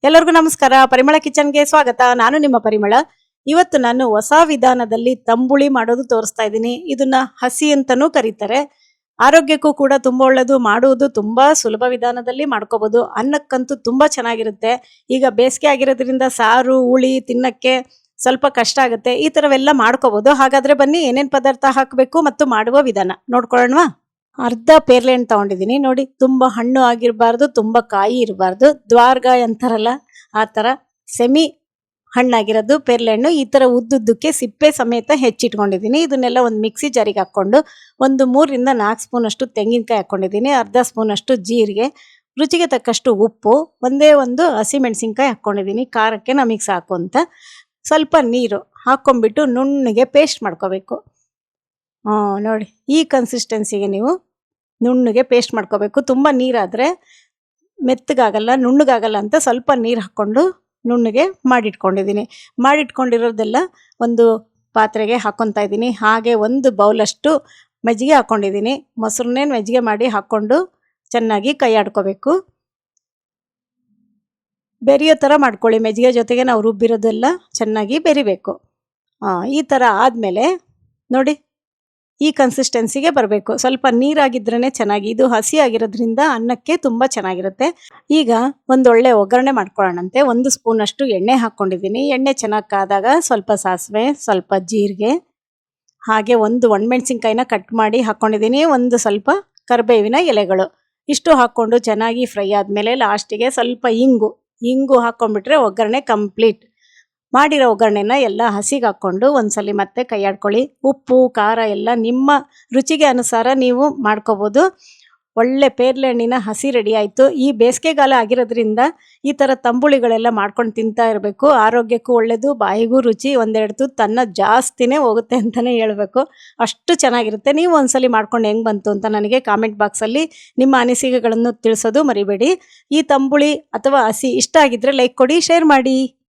ಎಲ್ಲರಿಗೂ ನಮಸ್ಕಾರ. ಪರಿಮಳ ಕಿಚನ್ಗೆ ಸ್ವಾಗತ. ನಾನು ನಿಮ್ಮ ಪರಿಮಳ. ಇವತ್ತು ನಾನು ಹೊಸ ವಿಧಾನದಲ್ಲಿ ತಂಬುಳಿ ಮಾಡೋದು ತೋರಿಸ್ತಾ ಇದ್ದೀನಿ. ಇದನ್ನ ಹಸಿ ಅಂತಾನೂ ಕರೀತಾರೆ. ಆರೋಗ್ಯಕ್ಕೂ ಕೂಡ ತುಂಬಾ ಒಳ್ಳೆಯದು. ಮಾಡುವುದು ತುಂಬಾ ಸುಲಭ ವಿಧಾನದಲ್ಲಿ ಮಾಡ್ಕೋಬಹುದು. ಅನ್ನಕ್ಕಂತೂ ತುಂಬಾ ಚೆನ್ನಾಗಿರುತ್ತೆ. ಈಗ ಬೇಸಿಗೆ ಆಗಿರೋದ್ರಿಂದ ಸಾರು ಹುಳಿ ತಿನ್ನಕ್ಕೆ ಸ್ವಲ್ಪ ಕಷ್ಟ ಆಗುತ್ತೆ. ಈ ತರವೆಲ್ಲ ಮಾಡ್ಕೋಬಹುದು. ಹಾಗಾದ್ರೆ ಬನ್ನಿ ಏನೇನ್ ಪದಾರ್ಥ ಹಾಕಬೇಕು ಮತ್ತು ಮಾಡುವ ವಿಧಾನ ನೋಡ್ಕೊಳ್ಳೋಣವಾ. ಅರ್ಧ ಪೇರ್ಲೆ ಹಣ್ಣು ತಗೊಂಡಿದ್ದೀನಿ. ನೋಡಿ, ತುಂಬಾ ಹಣ್ಣು ಆಗಿರಬಾರ್ದು, ತುಂಬಾ ಕಾಯಿ ಇರಬಾರ್ದು. ದ್ವಾರ್ಗಾಯಿ ಅಂತಾರಲ್ಲ ಆ ತರ ಸೆಮಿ ಹಣ್ಣಾಗಿರೋದು ಪೇರ್ಲೆ ಹಣ್ಣು. ಈ ತರ ಉದ್ದುದ್ದಕ್ಕೆ ಸಿಪ್ಪೆ ಸಮೇತ ಹೆಚ್ಚಿಟ್ಕೊಂಡಿದ್ದೀನಿ. ಇದನ್ನೆಲ್ಲ ಒಂದು ಮಿಕ್ಸಿ ಜಾರಿಗೆ ಹಾಕೊಂಡು ಒಂದು 3 ರಿಂದ 4 ಸ್ಪೂನ್ ಅಷ್ಟು ತೆಂಗಿನಕಾಯಿ ಹಾಕೊಂಡಿದ್ದೀನಿ. ಅರ್ಧ ಸ್ಪೂನ್ ಅಷ್ಟು ಜೀರಿಗೆ, ರುಚಿಗೆ ತಕ್ಕಷ್ಟು ಉಪ್ಪು, ಒಂದೇ ಒಂದು ಹಸಿಮೆಣಸಿನ್ಕಾಯಿ ಹಾಕೊಂಡಿದ್ದೀನಿ ಖಾರಕ್ಕೆ ನಮಗೆ ಸಾಕು ಅಂತ. ಸ್ವಲ್ಪ ನೀರು ಹಾಕೊಂಡ್ಬಿಟ್ಟು ನುಣ್ಣಗೆ ಪೇಸ್ಟ್ ಮಾಡ್ಕೋಬೇಕು. ನೋಡಿ, ಈ ಕನ್ಸಿಸ್ಟೆನ್ಸಿಗೆ ನೀವು ನುಣ್ಣಗೆ ಪೇಸ್ಟ್ ಮಾಡ್ಕೋಬೇಕು. ತುಂಬ ನೀರಾದರೆ ಮೆತ್ತಗಾಗಲ್ಲ, ನುಣ್ಣಗಾಗಲ್ಲ ಅಂತ ಸ್ವಲ್ಪ ನೀರು ಹಾಕ್ಕೊಂಡು ನುಣ್ಣಗೆ ಮಾಡಿಟ್ಕೊಂಡಿದ್ದೀನಿ. ಮಾಡಿಟ್ಕೊಂಡಿರೋದೆಲ್ಲ ಒಂದು ಪಾತ್ರೆಗೆ ಹಾಕ್ಕೊತಾ ಇದ್ದೀನಿ. ಹಾಗೆ ಒಂದು ಬೌಲಷ್ಟು ಮಜ್ಜಿಗೆ ಹಾಕ್ಕೊಂಡಿದ್ದೀನಿ. ಮೊಸರನ್ನೇ ಮಜ್ಜಿಗೆ ಮಾಡಿ ಹಾಕ್ಕೊಂಡು ಚೆನ್ನಾಗಿ ಕೈ ಆಡ್ಕೋಬೇಕು. ಬೆರೆಯೋ ಥರ ಮಾಡ್ಕೊಳ್ಳಿ. ಮಜ್ಜಿಗೆ ಜೊತೆಗೆ ನಾವು ರುಬ್ಬಿರೋದೆಲ್ಲ ಚೆನ್ನಾಗಿ ಬೆರಿಬೇಕು. ಈ ಥರ ಆದಮೇಲೆ ನೋಡಿ, ಈ ಕನ್ಸಿಸ್ಟೆನ್ಸಿಗೆ ಬರಬೇಕು. ಸ್ವಲ್ಪ ನೀರಾಗಿದ್ರೇ ಚೆನ್ನಾಗಿ. ಇದು ಹಸಿ ಆಗಿರೋದ್ರಿಂದ ಅನ್ನಕ್ಕೆ ತುಂಬ ಚೆನ್ನಾಗಿರುತ್ತೆ. ಈಗ ಒಂದೊಳ್ಳೆ ಒಗ್ಗರಣೆ ಮಾಡ್ಕೊಳ್ಳೋಣಂತೆ. 1 ಸ್ಪೂನ್ ಅಷ್ಟು ಎಣ್ಣೆ ಹಾಕ್ಕೊಂಡಿದ್ದೀನಿ. ಎಣ್ಣೆ ಚೆನ್ನಾಗಿ ಕಾದಾಗ ಸ್ವಲ್ಪ ಸಾಸಿವೆ, ಸ್ವಲ್ಪ ಜೀರಿಗೆ, ಹಾಗೆ ಒಂದು ಒಣಮೆಣಸಿನ್ಕಾಯಿನ ಕಟ್ ಮಾಡಿ ಹಾಕ್ಕೊಂಡಿದ್ದೀನಿ. ಒಂದು ಸ್ವಲ್ಪ ಕರಿಬೇವಿನ ಎಲೆಗಳು, ಇಷ್ಟು ಹಾಕ್ಕೊಂಡು ಚೆನ್ನಾಗಿ ಫ್ರೈ ಆದಮೇಲೆ ಲಾಸ್ಟಿಗೆ ಸ್ವಲ್ಪ ಇಂಗು ಹಾಕ್ಕೊಂಡ್ಬಿಟ್ರೆ ಒಗ್ಗರಣೆ ಕಂಪ್ಲೀಟ್. ಮಾಡಿರೋ ಒಗ್ಗರಣೆನ ಎಲ್ಲ ಹಸಿಗೆ ಹಾಕ್ಕೊಂಡು ಒಂದ್ಸಲಿ ಮತ್ತೆ ಕೈ ಆಡ್ಕೊಳ್ಳಿ. ಉಪ್ಪು ಖಾರ ಎಲ್ಲ ನಿಮ್ಮ ರುಚಿಗೆ ಅನುಸಾರ ನೀವು ಮಾಡ್ಕೋಬೋದು. ಒಳ್ಳೆ ಪೇರ್ಲೆ ಹಣ್ಣಿನ ಹಸಿ ರೆಡಿ ಆಯಿತು. ಈ ಬೇಸಿಗೆಗಾಲ ಆಗಿರೋದ್ರಿಂದ ಈ ಥರ ತಂಬುಳಿಗಳೆಲ್ಲ ಮಾಡ್ಕೊಂಡು ತಿಂತಾ ಇರಬೇಕು. ಆರೋಗ್ಯಕ್ಕೂ ಒಳ್ಳೆಯದು, ಬಾಯಿಗೂ ರುಚಿ. 1-2 ತುತ್ತು ಅನ್ನ ಜಾಸ್ತಿನೇ ಹೋಗುತ್ತೆ ಅಂತಲೇ ಹೇಳಬೇಕು. ಅಷ್ಟು ಚೆನ್ನಾಗಿರುತ್ತೆ. ನೀವು ಒಂದ್ಸಲಿ ಮಾಡ್ಕೊಂಡು ಹೆಂಗೆ ಬಂತು ಅಂತ ನನಗೆ ಕಾಮೆಂಟ್ ಬಾಕ್ಸಲ್ಲಿ ನಿಮ್ಮ ಅನಿಸಿಕೆಗಳನ್ನು ತಿಳಿಸೋದು ಮರಿಬೇಡಿ. ಈ ತಂಬುಳಿ ಅಥವಾ ಹಸಿ ಇಷ್ಟ ಆಗಿದ್ದರೆ ಲೈಕ್ ಕೊಡಿ, ಶೇರ್ ಮಾಡಿ.